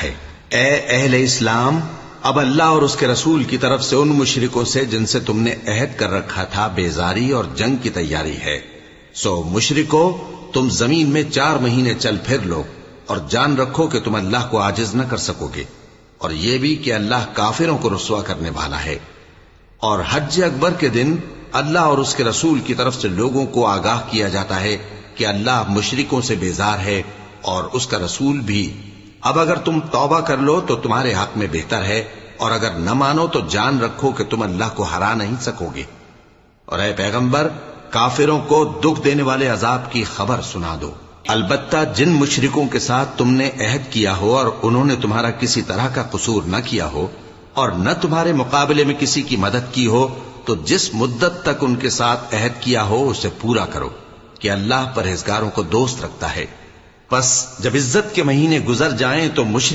ہے۔ اے اہل اسلام، اب اللہ اور اس کے رسول کی طرف سے ان مشرکوں سے جن سے تم نے عہد کر رکھا تھا بیزاری اور جنگ کی تیاری ہے۔ سو مشرکو، تم زمین میں 4 مہینے چل پھر لو اور جان رکھو کہ تم اللہ کو عاجز نہ کر سکو گے، اور یہ بھی کہ اللہ کافروں کو رسوا کرنے والا ہے۔ اور حج اکبر کے دن اللہ اور اس کے رسول کی طرف سے لوگوں کو آگاہ کیا جاتا ہے کہ اللہ مشرکوں سے بیزار ہے اور اس کا رسول بھی۔ اب اگر تم توبہ کر لو تو تمہارے حق میں بہتر ہے، اور اگر نہ مانو تو جان رکھو کہ تم اللہ کو ہرا نہیں سکو گے۔ اور اے پیغمبر، کافروں کو دکھ دینے والے عذاب کی خبر سنا دو۔ البتہ جن مشرکوں کے ساتھ تم نے عہد کیا ہو اور انہوں نے تمہارا کسی طرح کا قصور نہ کیا ہو اور نہ تمہارے مقابلے میں کسی کی مدد کی ہو، تو جس مدت تک ان کے ساتھ عہد کیا ہو اسے پورا کرو، کہ اللہ پرہیزگاروں کو دوست رکھتا ہے۔ پس جب عزت کے مہینے گزر جائیں تو مشرک